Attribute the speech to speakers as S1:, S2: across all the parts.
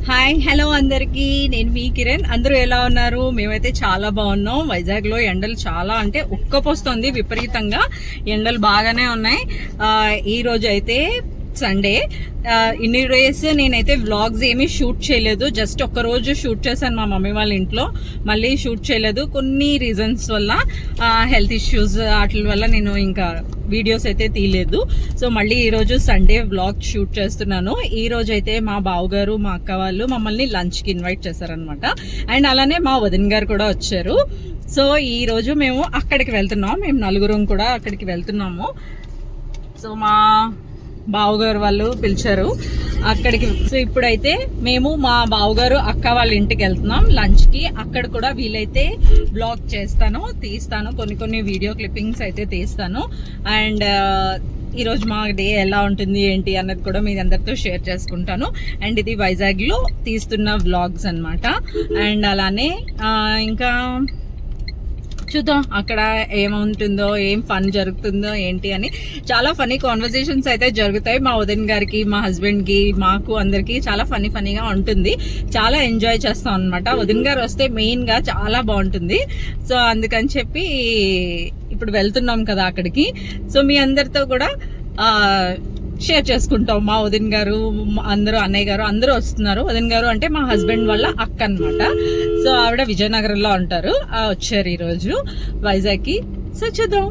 S1: Hi hello అందరికీ, నేను మీ కిరణ్. అందరూ ఎలా ఉన్నారు? మేమైతే చాలా బాగున్నాం. వైజాగ్లో ఎండలు చాలా అంటే ఉక్కపోస్తుంది విపరీతంగా. ఎండలు బాగానే ఉన్నాయి. ఈ రోజు అయితే సండే. ఇన్ని డేస్ నేనైతే వ్లాగ్స్ ఏమీ షూట్ చేయలేదు. జస్ట్ ఒక్క రోజు షూట్ చేశాను మా మమ్మీ వాళ్ళ ఇంట్లో, మళ్ళీ షూట్ చేయలేదు కొన్ని రీజన్స్ వల్ల. హెల్త్ ఇష్యూస్ వాటి వల్ల నేను ఇంకా వీడియోస్ అయితే తీయలేదు. సో మళ్ళీ ఈరోజు సండే వ్లాగ్ షూట్ చేస్తున్నాను. ఈ రోజు అయితే మా బావగారు మా అక్క వాళ్ళు మమ్మల్ని లంచ్కి ఇన్వైట్ చేశారనమాట. అండ్ అలానే మా వదిన గారు కూడా వచ్చారు. సో ఈ రోజు మేము అక్కడికి వెళ్తున్నాం. మేము నలుగురం కూడా అక్కడికి వెళ్తున్నాము. సో మా బావగారు వాళ్ళు పిలిచారు అక్కడికి. సో ఇప్పుడైతే మేము మా బావగారు అక్క వాళ్ళ ఇంటికి వెళ్తున్నాం లంచ్కి. అక్కడ కూడా వీలైతే బ్లాగ్ తీస్తాను, కొన్ని వీడియో క్లిప్పింగ్స్ అయితే తీస్తాను. అండ్ ఈరోజు మా డే ఎలా ఉంటుంది ఏంటి అన్నది కూడా మీ అందరితో షేర్ చేసుకుంటాను. అండ్ ఇది వైజాగ్లో తీస్తున్న వ్లాగ్స్ అనమాట. అండ్ అలానే ఇంకా చూద్దాం అక్కడ ఏముంటుందో, ఏం ఫన్ జరుగుతుందో ఏంటి అని. చాలా ఫనీ కాన్వర్సేషన్స్ అయితే జరుగుతాయి. మా వదిన గారికి, మా హస్బెండ్కి, మాకు అందరికి చాలా ఫనీగా ఉంటుంది. చాలా ఎంజాయ్ చేస్తాం అనమాట. వదిన గారు వస్తే మెయిన్గా చాలా బాగుంటుంది. సో అందుకని చెప్పి ఇప్పుడు వెళ్తున్నాం కదా అక్కడికి. సో మీ అందరితో కూడా షేర్ చేసుకుంటాం. మా వదిన గారు అందరూ, అన్నయ్య గారు అందరూ వస్తున్నారు. వదిన గారు అంటే మా హస్బెండ్ వాళ్ళ అక్క అనమాట. సో ఆవిడ విజయనగరంలో ఉంటారు. వచ్చారు ఈరోజు వైజాగ్కి. సో చూద్దాం.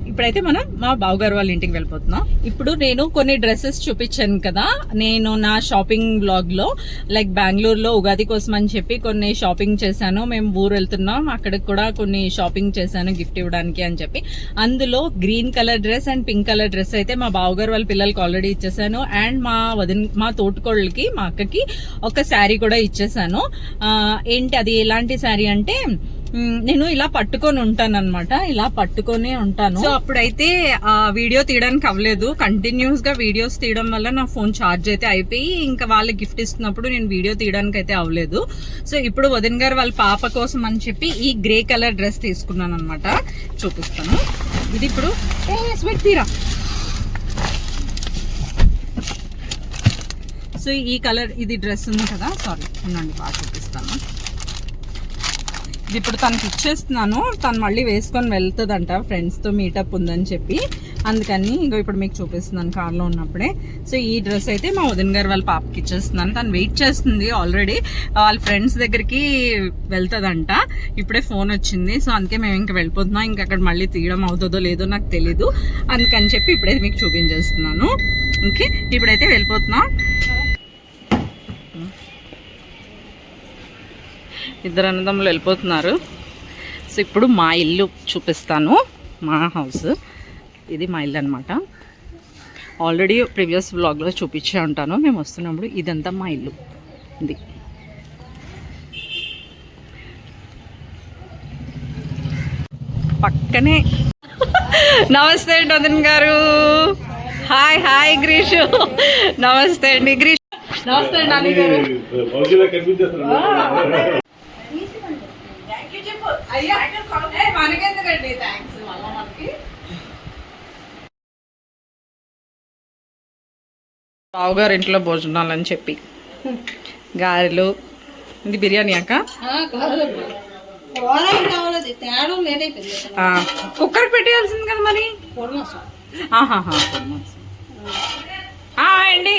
S1: ఇప్పుడైతే మనం మా బావగారు వాళ్ళ ఇంటికి వెళ్ళిపోతున్నాం. ఇప్పుడు నేను కొన్ని డ్రెస్సెస్ చూపించాను కదా నేను నా షాపింగ్ బ్లాగ్ లో. లైక్ బెంగళూరులో ఉగాది కోసం అని చెప్పి కొన్ని షాపింగ్ చేశాను. మేము ఊరు వెళ్తున్నాం, అక్కడికి కూడా కొన్ని షాపింగ్ చేశాను గిఫ్ట్ ఇవ్వడానికి అని చెప్పి. అందులో green colour dress and pink colour dress అయితే మా బావగారు వాళ్ళ పిల్లలకి ఆల్రెడీ ఇచ్చేసాను. అండ్ మా తోటికోళ్ళకి, మా అక్కకి ఒక శారీ కూడా ఇచ్చేసాను. ఏంటి అది, ఎలాంటి శారీ అంటే నేను ఇలా పట్టుకొని ఉంటాను అనమాట. ఇలా పట్టుకొని ఉంటాను. సో అప్పుడైతే వీడియో తీయడానికి అవ్వలేదు. కంటిన్యూస్ గా వీడియోస్ తీయడం వల్ల నా ఫోన్ ఛార్జ్ అయితే అయిపోయి ఇంకా వాళ్ళకి గిఫ్ట్ ఇస్తున్నప్పుడు నేను వీడియో తీయడానికి అయితే అవ్వలేదు. సో ఇప్పుడు వదిన గారు వాళ్ళ పాప కోసం అని చెప్పి ఈ గ్రే కలర్ డ్రెస్ తీసుకున్నాను అనమాట. చూపిస్తాను. ఇది ఇప్పుడు తీరా. సో ఈ కలర్ ఇది డ్రెస్ ఉంది కదా, సారీ ఉండండి బాగా చూపిస్తాను. ఇది ఇప్పుడు తనకి ఇచ్చేస్తున్నాను. తను మళ్ళీ వేసుకొని వెళ్తుందంట, ఫ్రెండ్స్తో మీటప్ ఉందని చెప్పి. అందుకని ఇంకో ఇప్పుడు మీకు చూపిస్తున్నాను కార్లో ఉన్నప్పుడే. సో ఈ డ్రెస్ అయితే మా వదిన గారు వాళ్ళ పాపకి ఇచ్చేస్తున్నాను. తను వెయిట్ చేస్తుంది ఆల్రెడీ. వాళ్ళ ఫ్రెండ్స్ దగ్గరికి వెళ్తుందంట. ఇప్పుడే ఫోన్ వచ్చింది. సో అందుకే మేము ఇంకా వెళ్ళిపోతున్నాం. ఇంకా అక్కడ మళ్ళీ తీయడం అవుతుందో లేదో నాకు తెలీదు. అందుకని చెప్పి ఇప్పుడైతే మీకు చూపించేస్తున్నాను. ఓకే, ఇప్పుడైతే వెళ్ళిపోతున్నాం. ఇద్దరు అన్నదమ్ములు వెళ్ళిపోతున్నారు. సో ఇప్పుడు మా ఇల్లు చూపిస్తాను, మా హౌస్. ఇది మా ఇల్లు అనమాట. ఆల్రెడీ ప్రీవియస్ వ్లాగ్లో చూపించే ఉంటాను మేము వస్తున్నప్పుడు. ఇదంతా మా ఇల్లు. ఇది పక్కనే. నమస్తే అండి వదిన గారు. హాయ్ గ్రీషు. నమస్తే అండి గ్రీష్. నమస్తే అండి నాని గారు. మనకెందుకండి థ్యాంక్స్. మనకి బావగారు ఇంట్లో భోజనాలని చెప్పి గారెలు. ఇది బిర్యానీ అక్క. కుక్కర్కి పెట్టేయాల్సింది కదా మరి. అండి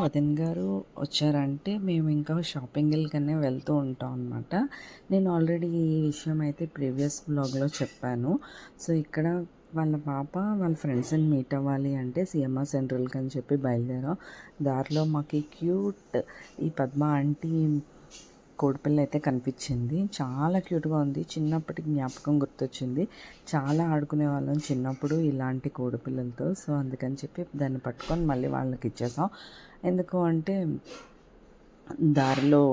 S2: వదిన గారు వచ్చారంటే మేము ఇంకా షాపింగ్లకనే వెళ్తూ ఉంటాం అనమాట. నేను ఆల్రెడీ ఈ విషయం అయితే ప్రీవియస్ బ్లాగ్లో చెప్పాను. సో ఇక్కడ వాళ్ళ పాప వాళ్ళ ఫ్రెండ్స్ని మీట్ అవ్వాలి అంటే సిఎంఆర్ సెంట్రల్కి అని చెప్పి బయలుదేరాం. దారిలో మాకు క్యూట్ ఈ పద్మ ఆంటీ కోడిపిల్ల అయితే కనిపించింది. చాలా క్యూట్గా ఉంది. చిన్నప్పటి జ్ఞాపకం గుర్తొచ్చింది. చాలా ఆడుకునే వాళ్ళం చిన్నప్పుడు ఇలాంటి కోడిపిల్లలతో. సో అందుకని చెప్పి దాన్ని పట్టుకొని మళ్ళీ వాళ్ళకి ఇచ్చేసాం. ఎందుకు అంటే దారిలో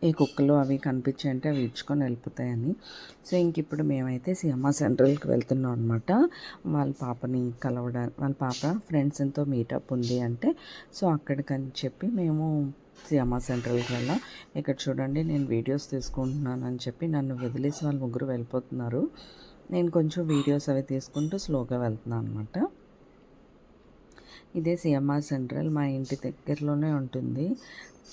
S2: ఈ కుక్కలు అవి కనిపించాయంటే అవి ఇచ్చుకొని వెళ్ళిపోతాయని. సో ఇంక ఇప్పుడు మేమైతే సిఎంఆర్ సెంట్రల్కి వెళ్తున్నాం అనమాట. వాళ్ళ పాపని కలవడానికి. వాళ్ళ పాప ఫ్రెండ్స్తో మీటప్ ఉంది అంటే సో అక్కడికని చెప్పి మేము సిఎంఆర్ సెంట్రల్కి వెళ్ళాం. ఇక్కడ చూడండి, నేను వీడియోస్ తీసుకుంటున్నాను అని చెప్పి నన్ను వదిలేసి వాళ్ళు ముగ్గురు వెళ్ళిపోతున్నారు. నేను కొంచెం వీడియోస్ అవి తీసుకుంటూ స్లోగా వెళ్తున్నాను అనమాట. ఇదే సిఎంఆర్ సెంట్రల్, మా ఇంటి దగ్గరలోనే ఉంటుంది.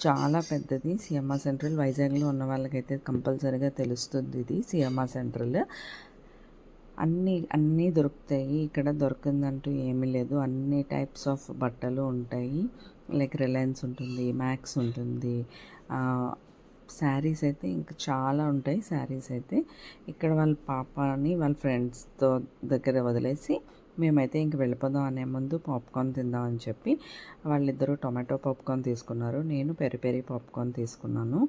S2: చాలా పెద్దది సిఎంఆర్ సెంట్రల్. వైజాగ్లో ఉన్న వాళ్ళకైతే కంపల్సరీగా తెలుస్తుంది ఇది సిఎంఆర్ సెంట్రల్. అన్నీ దొరుకుతాయి ఇక్కడ. దొరకందంటూ ఏమీ లేదు. అన్ని టైప్స్ ఆఫ్ బట్టలు ఉంటాయి. లైక్ రిలయన్స్ ఉంటుంది, మ్యాక్స్ ఉంటుంది, శారీస్ అయితే ఇంకా చాలా ఉంటాయి. శారీస్ అయితే ఇక్కడ వాళ్ళ పాపని వాళ్ళ ఫ్రెండ్స్తో దగ్గర వదిలేసి మేమైతే ఇంక వెళ్ళిపోదాం అనే ముందు పాప్కార్న్ తిందామని చెప్పి వాళ్ళిద్దరూ టొమాటో పాప్కార్న్ తీసుకున్నారు. నేను పెరి పెరి పాప్కార్న్ తీసుకున్నాను.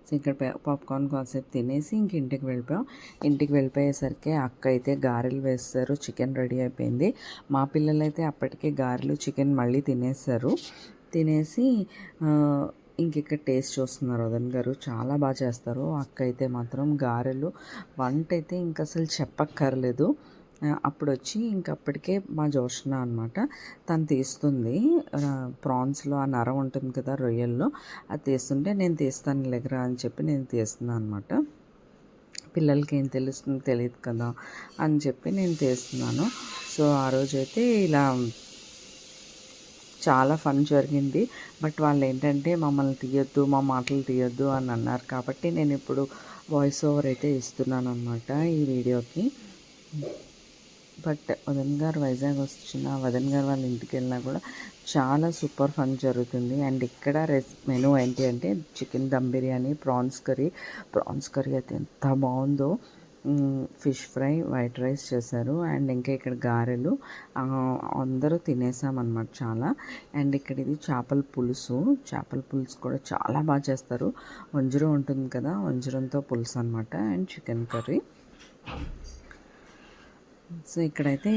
S2: సో ఇక్కడ పాప్కార్న్ కాసేపు తినేసి ఇంక ఇంటికి వెళ్ళిపోయాం. ఇంటికి వెళ్ళిపోయేసరికి అక్క అయితే గారెలు వేస్తారు. చికెన్ రెడీ అయిపోయింది. మా పిల్లలైతే అప్పటికే గారెలు చికెన్ మళ్ళీ తినేసి ఇంక ఇక్కడ టేస్ట్ చూస్తున్నారు. వదన్ గారు చాలా బాగా చేస్తారు. అక్క అయితే మాత్రం గారెలు వంట అయితే ఇంక అసలు చెప్పక్కర్లేదు. అప్పుడు వచ్చి ఇంకప్పటికే మా జోష్న అనమాట, తను తీస్తుంది. ప్రాన్స్లో ఆ నరం ఉంటుంది కదా రొయ్యల్లో, అది తీస్తుంటే నేను తీస్తాను లేకరా అని చెప్పి నేను తీస్తున్నాను అనమాట. పిల్లలకి ఏం తెలుస్తుంది తెలియదు కదా అని చెప్పి నేను తీస్తున్నాను. సో ఆ రోజైతే ఇలా చాలా ఫన్ జరిగింది. బట్ వాళ్ళు ఏంటంటే మమ్మల్ని తీయొద్దు, మా మాటలు తీయొద్దు అని అన్నారు. కాబట్టి నేను ఇప్పుడు వాయిస్ ఓవర్ అయితే ఇస్తున్నాను అనమాట ఈ వీడియోకి. బట్ వదన్ గారు వైజాగ్ వదన్ గారు వాళ్ళ ఇంటికి వెళ్ళినా కూడా చాలా సూపర్ ఫన్ జరుగుతుంది. అండ్ ఇక్కడ మెనూ ఏంటి అంటే chicken dum biryani, prawns curry అయితే ఎంత బాగుందో. ఫిష్ ఫ్రై, వైట్ రైస్ చేశారు. అండ్ ఇంకా ఇక్కడ గారెలు అందరూ తినేసామన్నమాట చాలా. అండ్ ఇక్కడ ఇది చేపల పులుసు కూడా చాలా బాగా చేస్తారు. వంజరం ఉంటుంది కదా, వంజరంతో పులుసు అనమాట. And chicken curry. సో ఇక్కడైతే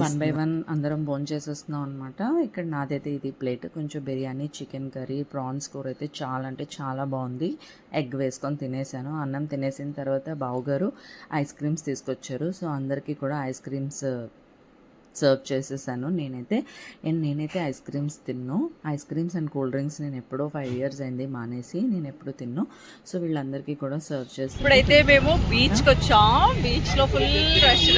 S2: 1 by 1 అందరం భోంచేసేస్తున్నాం అనమాట. ఇక్కడ నాదైతే ఇది ప్లేట్, కొంచెం బిర్యానీ, చికెన్ కర్రీ, ప్రాన్స్ కూర అయితే చాలా అంటే చాలా బాగుంది. ఎగ్ వేసుకొని తినేసాను. అన్నం తినేసిన తర్వాత బావగారు ఐస్ క్రీమ్స్ తీసుకొచ్చారు. సో అందరికీ కూడా ఐస్ క్రీమ్స్ సర్వ్ చేసేసాను. నేనైతే ice creams ice creams and cool drinks నేను ఎప్పుడో 5 years అయింది మానేసి, నేను ఎప్పుడు తిన్ను. సో వీళ్ళందరికీ కూడా సర్వ్ చేస్తాను.
S1: ఇప్పుడైతే మేము బీచ్కి వచ్చాం. బీచ్లో ఫుల్ రష్.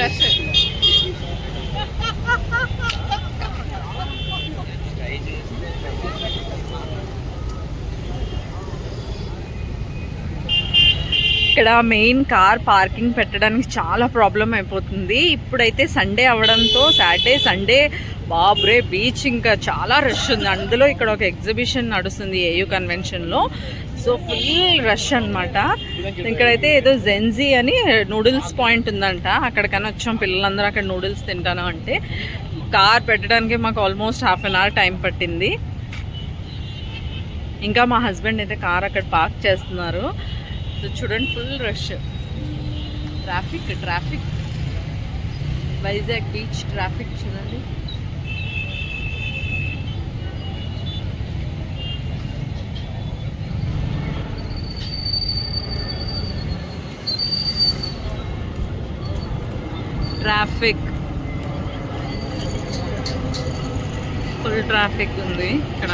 S1: ఇక్కడ మెయిన్ కార్ పార్కింగ్ పెట్టడానికి చాలా ప్రాబ్లం అయిపోతుంది. ఇప్పుడైతే సండే అవడంతో, సండే బాబ్రే బీచ్ ఇంకా చాలా రష్ ఉంది. అందులో ఇక్కడ ఒక ఎగ్జిబిషన్ నడుస్తుంది ఏయూ కన్వెన్షన్లో. సో ఫుల్ రష్ అనమాట. ఇక్కడైతే ఏదో జెన్జీ అని నూడిల్స్ పాయింట్ ఉందంట, అక్కడికని వచ్చాం. పిల్లలందరూ అక్కడ నూడిల్స్ తింటాను అంటే కార్ పెట్టడానికి మాకు ఆల్మోస్ట్ 1/2 hour టైం పట్టింది. ఇంకా మా హస్బెండ్ అయితే కార్ అక్కడ పార్క్ చేస్తున్నారు. సో చూడండి full rush, traffic Vizag beach traffic చూడండి. ఫుల్ ట్రాఫిక్ ఉంది ఇక్కడ.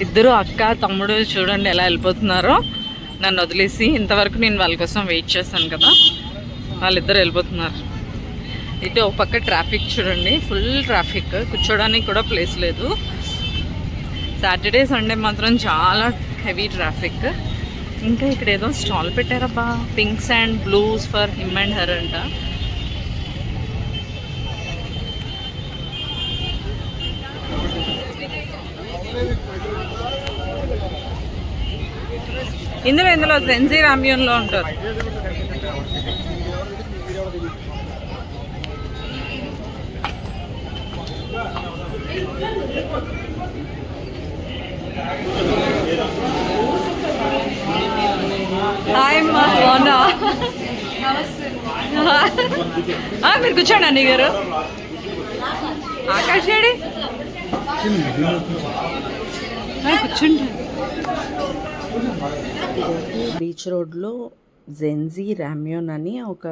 S1: ఇద్దరు అక్క తమ్ముడు చూడండి ఎలా వెళ్ళిపోతున్నారో నన్ను వదిలేసి. ఇంతవరకు నేను వాళ్ళ కోసం వెయిట్ చేశాను కదా, వాళ్ళిద్దరు వెళ్ళిపోతున్నారు. ఇటు ఒక పక్క ట్రాఫిక్ చూడండి, ఫుల్ ట్రాఫిక్, కూర్చోడానికి కూడా ప్లేస్ లేదు. సాటర్డే సండే మాత్రం చాలా హెవీ ట్రాఫిక్. ఇంకా ఇక్కడ ఏదో స్టాల్ పెట్టారబ్బా, pinks and blues for him and her అంట. ఇందులో జెన్జీ రామ్యూన్లో ఉంటుంది. హాయ్ మా బాగున్నా, మీరు కూర్చోండి అన్నయ్య గారు. ఆకాష్ ఏడి కూర్చుంటా.
S2: బీచ్ రోడ్లో జెన్జీ రామ్యోన్ అని ఒక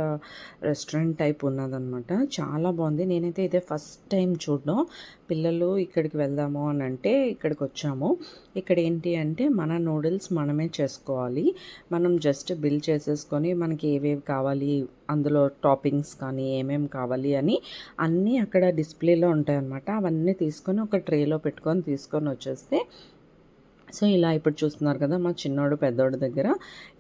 S2: రెస్టారెంట్ టైప్ ఉన్నదనమాట. చాలా బాగుంది. నేనైతే ఇదే ఫస్ట్ టైం చూడడం. పిల్లలు ఇక్కడికి వెళ్దాము అని అంటే ఇక్కడికి వచ్చాము. ఇక్కడ ఏంటి అంటే మన నూడిల్స్ మనమే చేసుకోవాలి. మనం జస్ట్ బిల్ చేసేసుకొని మనకి ఏవేవి కావాలి, అందులో టాపింగ్స్ కానీ ఏమేమి కావాలి అని అన్నీ అక్కడ డిస్ప్లేలో ఉంటాయన్నమాట. అవన్నీ తీసుకొని ఒక ట్రేలో పెట్టుకొని తీసుకొని వచ్చేస్తే, సో ఇలా ఇప్పుడు చూస్తున్నారు కదా మా చిన్నోడు పెద్దోడు దగ్గర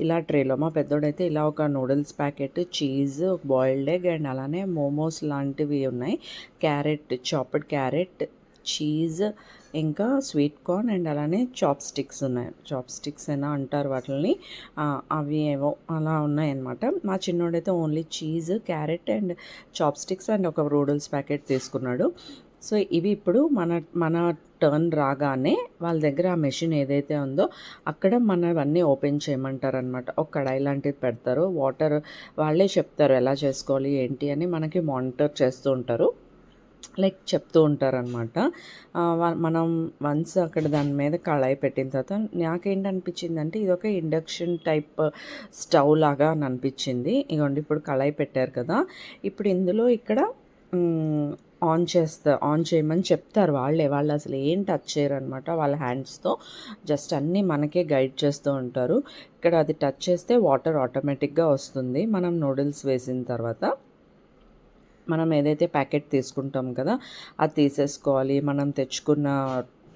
S2: ఇలా ట్రేలో, మా పెద్దోడైతే ఇలా ఒక noodles packet, cheese, boiled egg and అలానే మోమోస్ లాంటివి ఉన్నాయి. క్యారెట్, చాప్డ్ క్యారెట్, చీజ్, ఇంకా స్వీట్ కార్న్ అండ్ అలానే చాప్ స్టిక్స్ ఉన్నాయి. చాప్ స్టిక్స్ అయినా అంటారు వాటిని. అవి ఏవో అలా ఉన్నాయన్నమాట. మా చిన్నోడైతే only cheese, carrot and chopsticks and ఒక నూడిల్స్ ప్యాకెట్ తీసుకున్నాడు. సో ఇవి ఇప్పుడు మన టర్న్ రాగానే వాళ్ళ దగ్గర ఆ మెషిన్ ఏదైతే ఉందో అక్కడ మనవన్నీ ఓపెన్ చేయమంటారనమాట. ఒక కడాయి లాంటిది పెడతారు, వాటర్ వాళ్ళే చెప్తారు ఎలా చేసుకోవాలి ఏంటి అని, మనకి మానిటర్ చేస్తూ ఉంటారు, లైక్ చెప్తూ ఉంటారనమాట. మనం వన్స్ అక్కడ దాని మీద కళాయి పెట్టిన తర్వాత నాకేంటనిపించింది అంటే ఇది ఒక ఇండక్షన్ టైప్ స్టవ్ లాగా అని అనిపించింది. ఇగోండి ఇప్పుడు కళాయి పెట్టారు కదా, ఇప్పుడు ఇందులో ఇక్కడ ఆన్ చేయమని చెప్తారు వాళ్ళు అసలు ఏం టచ్ చేయరు అనమాట. వాళ్ళ హ్యాండ్స్తో జస్ట్ అన్నీ మనకే గైడ్ చేస్తూ ఉంటారు. ఇక్కడ అది టచ్ చేస్తే వాటర్ ఆటోమేటిక్గా వస్తుంది. మనం నూడిల్స్ వేసిన తర్వాత మనం ఏదైతే ప్యాకెట్ తీసుకుంటాం కదా అది తీసేసుకోవాలి. మనం తెచ్చుకున్న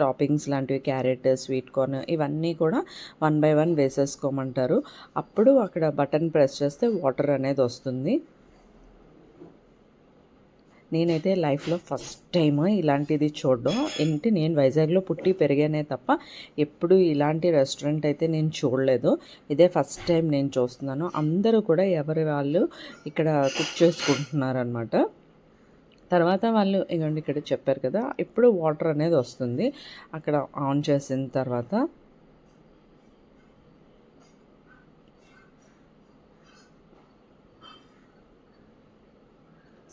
S2: టాపింగ్స్ లాంటివి క్యారెట్, స్వీట్ కార్న్ ఇవన్నీ కూడా 1 by 1 వేసేసుకోమంటారు. అప్పుడు అక్కడ బటన్ ప్రెస్ చేస్తే వాటర్ అనేది వస్తుంది. నేనైతే లైఫ్లో ఫస్ట్ టైం ఇలాంటిది చూడడం. ఏంటి, నేను వైజాగ్లో పుట్టి పెరిగానే తప్ప ఎప్పుడు ఇలాంటి రెస్టారెంట్ అయితే నేను చూడలేదు. ఇదే ఫస్ట్ టైం నేను చూస్తున్నాను. అందరూ కూడా ఎవరి వాళ్ళు ఇక్కడ కుక్ చేసుకుంటున్నారనమాట. తర్వాత వాళ్ళు ఇగోండి ఇక్కడ చెప్పారు కదా, ఇప్పుడు వాటర్ అనేది వస్తుంది. అక్కడ ఆన్ చేసిన తర్వాత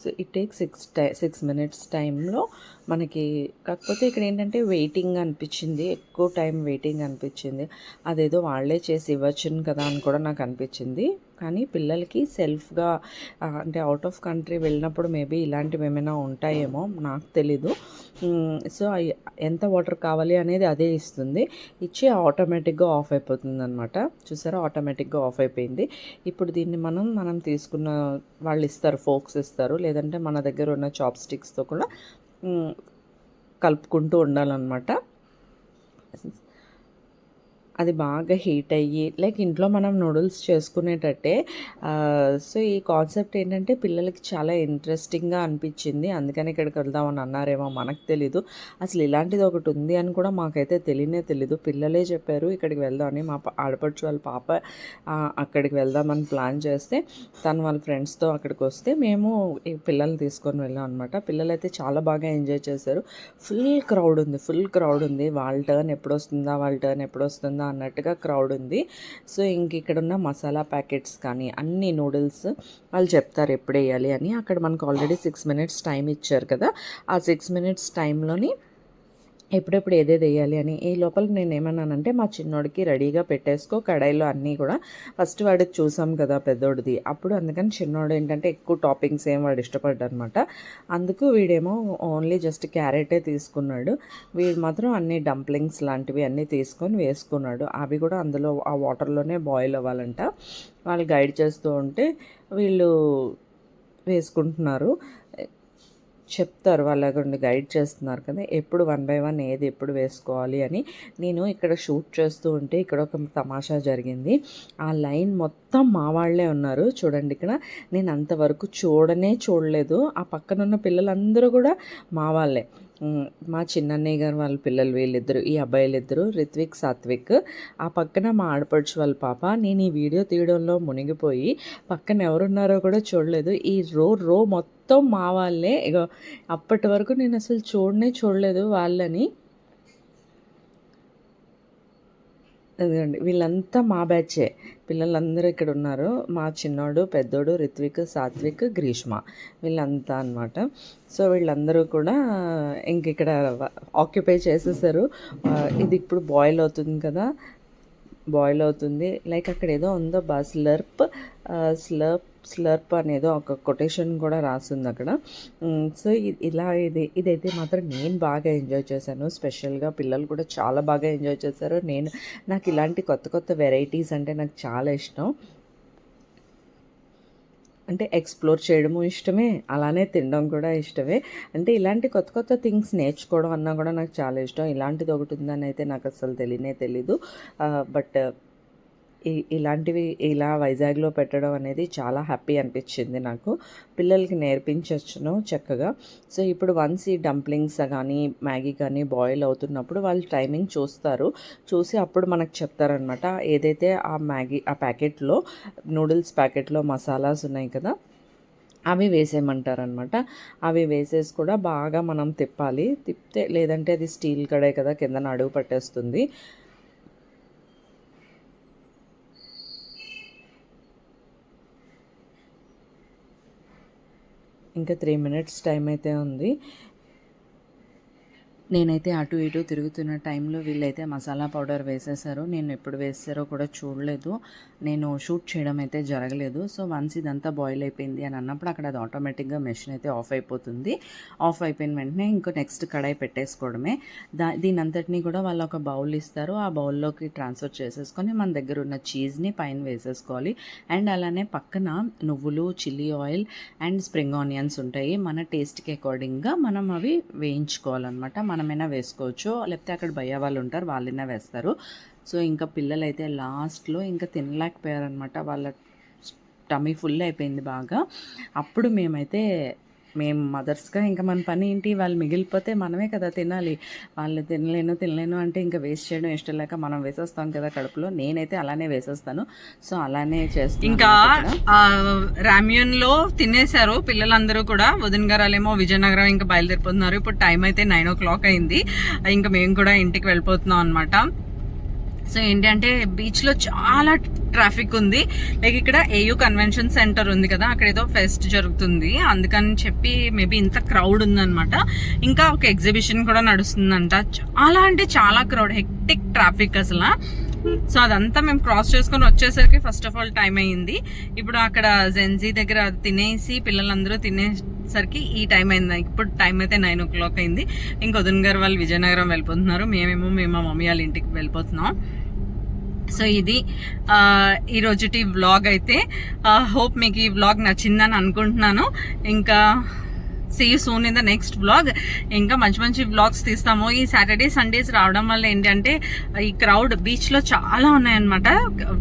S2: సో ఇట్ టేక్ 6 minutes టైంలో మనకి. కాకపోతే ఇక్కడ ఏంటంటే వెయిటింగ్ అనిపించింది, ఎక్కువ టైం వెయిటింగ్ అనిపించింది. అదేదో వాళ్ళే చేసి ఇవ్వచ్చును కదా అని కూడా నాకు అనిపించింది. కానీ పిల్లలకి సెల్ఫ్గా అంటే అవుట్ ఆఫ్ కంట్రీ వెళ్ళినప్పుడు మేబీ ఇలాంటివి ఏమైనా ఉంటాయేమో, నాకు తెలీదు. సో ఎంత వాటర్ కావాలి అనేది అదే ఇస్తుంది, ఇచ్చి ఆటోమేటిక్గా ఆఫ్ అయిపోతుంది అనమాట. చూసారా, ఆటోమేటిక్గా ఆఫ్ అయిపోయింది. ఇప్పుడు దీన్ని మనం తీసుకున్న వాళ్ళు ఇస్తారు, ఫోక్స్ ఇస్తారు, లేదంటే మన దగ్గర ఉన్న చాప్ స్టిక్స్తో కూడా కలుపుకుంటూ ఉండాలన్నమాట. అది బాగా హీట్ అయ్యి లైక్ ఇంట్లో మనం నూడిల్స్ చేసుకునేటట్టే. సో ఈ కాన్సెప్ట్ ఏంటంటే పిల్లలకి చాలా ఇంట్రెస్టింగ్గా అనిపించింది. అందుకని ఇక్కడికి వెళ్దామని అన్నారేమో, మనకు తెలీదు. అసలు ఇలాంటిది ఒకటి ఉంది అని కూడా మాకైతే తెలీదు. పిల్లలే చెప్పారు ఇక్కడికి వెళ్దామని. మా ఆడపడుచు వాళ్ళ పాప అక్కడికి వెళ్దామని ప్లాన్ చేస్తే తను వాళ్ళ ఫ్రెండ్స్తో అక్కడికి వస్తే మేము ఈ పిల్లల్ని తీసుకొని వెళ్ళాం అనమాట. పిల్లలు అయితే చాలా బాగా ఎంజాయ్ చేశారు. ఫుల్ క్రౌడ్ ఉంది. వాళ్ళ టర్న్ ఎప్పుడు వస్తుందా అన్నట్టుగా క్రౌడ్ ఉంది. సో ఇంక ఇక్కడ ఉన్న మసాలా ప్యాకెట్స్ కానీ అన్ని నూడిల్స్ వాళ్ళు చెప్తారు ఎప్పుడు వేయాలి అని. అక్కడ మనకు ఆల్రెడీ 6 minutes టైం ఇచ్చారు కదా, ఆ 6 minutes టైంలోని ఎప్పుడెప్పుడు ఏదేది వేయాలి అని. ఈ లోపల నేను ఏమన్నానంటే మా చిన్నోడికి రెడీగా పెట్టేసుకో కడాయిలో అన్నీ కూడా. ఫస్ట్ వాడికి చూసాం కదా పెద్దోడిది, అప్పుడు అందుకని చిన్నోడు ఏంటంటే ఎక్కువ టాపింగ్స్ ఏం వాడు ఇష్టపడ్డారనమాట. అందుకు వీడేమో ఓన్లీ జస్ట్ క్యారెటే తీసుకున్నాడు. వీడు మాత్రం అన్ని డంప్లింగ్స్ లాంటివి అన్నీ తీసుకొని వేసుకున్నాడు. అవి కూడా అందులో ఆ వాటర్లోనే బాయిల్ అవ్వాలంట. వాళ్ళు గైడ్ చేస్తూ ఉంటే వీళ్ళు వేసుకుంటున్నారు, చెప్తారు, వాళ్ళ గైడ్ చేస్తున్నారు కదా ఎప్పుడు 1 by 1 ఏది ఎప్పుడు వేసుకోవాలి అని. నేను ఇక్కడ షూట్ చేస్తూ ఉంటే ఇక్కడ ఒక తమాషా జరిగింది. ఆ లైన్ మొత్తం మా వాళ్ళే ఉన్నారు చూడండి. ఇక్కడ నేను అంతవరకు చూడలేదు. ఆ పక్కనున్న పిల్లలందరూ కూడా మా వాళ్ళే. మా చిన్నన్నయ్య గారు వాళ్ళ పిల్లలు వీళ్ళిద్దరు, ఈ అబ్బాయిలిద్దరు రిత్విక్, సాత్విక్. ఆ పక్కన మా ఆడపడుచు వాళ్ళ పాప. నేను ఈ వీడియో తీయడంలో మునిగిపోయి పక్కన ఎవరున్నారో కూడా చూడలేదు. ఈ రో మొత్తం మా వాళ్ళే. ఇగో అప్పటి వరకు నేను అసలు చూడలేదు వాళ్ళని. అదిగోండి వీళ్ళంతా మా బ్యాచే. పిల్లలందరూ ఇక్కడ ఉన్నారు. మా చిన్నోడు, పెద్దోడు, రిత్విక్, సాత్విక్, గ్రీష్మ, వీళ్ళంతా అనమాట. సో వీళ్ళందరూ కూడా ఇంక ఇక్కడ ఆక్యుపై చేసేసారు. ఇది ఇప్పుడు బాయిల్ అవుతుంది కదా, బాయిల్ అవుతుంది. లైక్ అక్కడ ఏదో ఉందో స్లర్ప్ అనేదో ఒక కొటేషన్ కూడా రాసింది అక్కడ. సో ఇదైతే మాత్రం నేను బాగా ఎంజాయ్ చేశాను. స్పెషల్గా పిల్లలు కూడా చాలా బాగా ఎంజాయ్ చేశారు. నాకు ఇలాంటి కొత్త కొత్త వెరైటీస్ అంటే నాకు చాలా ఇష్టం. అంటే ఎక్స్ప్లోర్ చేయడము ఇష్టమే, అలానే తినడం కూడా ఇష్టమే. అంటే ఇలాంటి కొత్త కొత్త థింగ్స్ నేర్చుకోవడం అన్నా కూడా నాకు చాలా ఇష్టం. ఇలాంటిది ఒకటి ఉందని అయితే నాకు అసలు తెలీదు. బట్ ఇలాంటివి ఇలా వైజాగ్లో పెట్టడం అనేది చాలా హ్యాపీ అనిపించింది నాకు. పిల్లలకి నేర్పించవచ్చును చక్కగా. సో ఇప్పుడు వన్స్ ఈ డంప్లింగ్స్ కానీ మ్యాగీ కానీ బాయిల్ అవుతున్నప్పుడు వాళ్ళు టైమింగ్ చూసి అప్పుడు మనకు చెప్తారనమాట. ఏదైతే ఆ ప్యాకెట్లో నూడిల్స్ ప్యాకెట్లో మసాలాస్ ఉన్నాయి కదా, అవి వేసేయమంటారనమాట. అవి వేసేసి కూడా బాగా మనం తిప్పితే లేదంటే అది స్టీల్ కడాయి కదా, కిందన అడుగు పట్టేస్తుంది. ఇంకా 3 minutes టైం అయితే ఉంది. నేనైతే అటు ఇటు తిరుగుతున్న టైంలో వీళ్ళైతే మసాలా పౌడర్ వేసేసారు. నేను ఎప్పుడు వేసారో కూడా చూడలేదు, నేను షూట్ చేయడం అయితే జరగలేదు. సో వన్స్ ఇదంతా బాయిల్ అయిపోయింది అని అన్నప్పుడు అక్కడ అది ఆటోమేటిక్గా మెషిన్ అయితే ఆఫ్ అయిపోతుంది. ఆఫ్ అయిపోయిన వెంటనే ఇంకో నెక్స్ట్ కడాయి పెట్టేసుకోవడమే. దీని అంతటినీ కూడా వాళ్ళు ఒక బౌల్ ఇస్తారు. ఆ బౌల్లోకి ట్రాన్స్ఫర్ చేసేసుకొని మన దగ్గర ఉన్న చీజ్ని పైన వేసేసుకోవాలి. అండ్ అలానే పక్కన నువ్వులు, chilli oil and spring onions ఉంటాయి. మన టేస్ట్కి అకార్డింగ్గా మనం అవి వేయించుకోవాలన్నమాట. మనమైనా వేసుకోవచ్చు, లేకపోతే అక్కడ భయ్య వాళ్ళు ఉంటారు, వాళ్ళైనా వేస్తారు. సో ఇంకా పిల్లలైతే లాస్ట్లో ఇంకా తినలేకపోయారనమాట. వాళ్ళ టమీ ఫుల్ అయిపోయింది బాగా. అప్పుడు మేము మదర్స్గా ఇంకా మన పని ఏంటి, వాళ్ళు మిగిలిపోతే మనమే కదా తినాలి. వాళ్ళు తినలేను అంటే ఇంకా వేస్ట్ చేయడం ఇష్టం లేక మనం వేసేస్తాం కదా కడుపులో. నేనైతే అలానే వేసేస్తాను. సో అలానే చేస్తాను.
S1: ఇంకా రామ్యూన్లో తినేశారు పిల్లలందరూ కూడా. వదిన గారాలేమో విజయనగరం ఇంకా బయలుదేరిపోతున్నారు. ఇప్పుడు టైం అయితే 9 o'clock అయింది. ఇంకా మేము కూడా ఇంటికి వెళ్ళిపోతున్నాం అనమాట. సో ఏంటంటే బీచ్లో చాలా ట్రాఫిక్ ఉంది. లైక్ ఇక్కడ ఏయూ కన్వెన్షన్ సెంటర్ ఉంది కదా, అక్కడ ఏదో ఫెస్ట్ జరుగుతుంది, అందుకని చెప్పి మేబీ ఇంత క్రౌడ్ ఉందన్నమాట. ఇంకా ఒక ఎగ్జిబిషన్ కూడా నడుస్తుందంట. చాలా అంటే చాలా క్రౌడ్, హెక్టిక్ ట్రాఫిక్ అసలు. సో అదంతా మేము క్రాస్ చేసుకొని వచ్చేసరికి ఫస్ట్ ఆఫ్ ఆల్ టైం అయ్యింది. ఇప్పుడు అక్కడ జెన్జీ దగ్గర తినేసి పిల్లలందరూ తినేసరికి ఈ టైం అయింది. ఇప్పుడు టైం అయితే 9 o'clock అయింది. ఇంకా వదిన గారు వాళ్ళు విజయనగరం వెళ్ళిపోతున్నారు, మేము మా మమ్మీ వాళ్ళ ఇంటికి వెళ్ళిపోతున్నాం. సో ఇది ఈరోజుటి వ్లాగ్ అయితే. హోప్ మీకు ఈ వ్లాగ్ నచ్చిందని అనుకుంటున్నాను. ఇంకా see you soon in the next vlog. ఇంకా మంచి వ్లాగ్స్ తీస్తాము. ఈ సాటర్డే సండేస్ రావడం వల్ల ఏంటంటే ఈ క్రౌడ్ బీచ్లో చాలా ఉన్నాయన్నమాట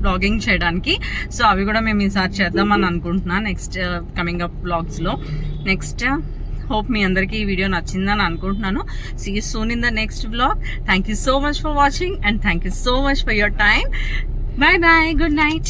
S1: వ్లాగింగ్ చేయడానికి. సో అవి కూడా మేము ఈసారి చేద్దామని అనుకుంటున్నాను నెక్స్ట్ కమింగ్ అప్ వ్లాగ్స్లో. నెక్స్ట్ హోప్ మీ అందరికీ ఈ వీడియో నచ్చిందని అనుకుంటున్నాను. See you soon in the next vlog. Thank you so much for watching and thank you so much for your time. Bye bye. Good night.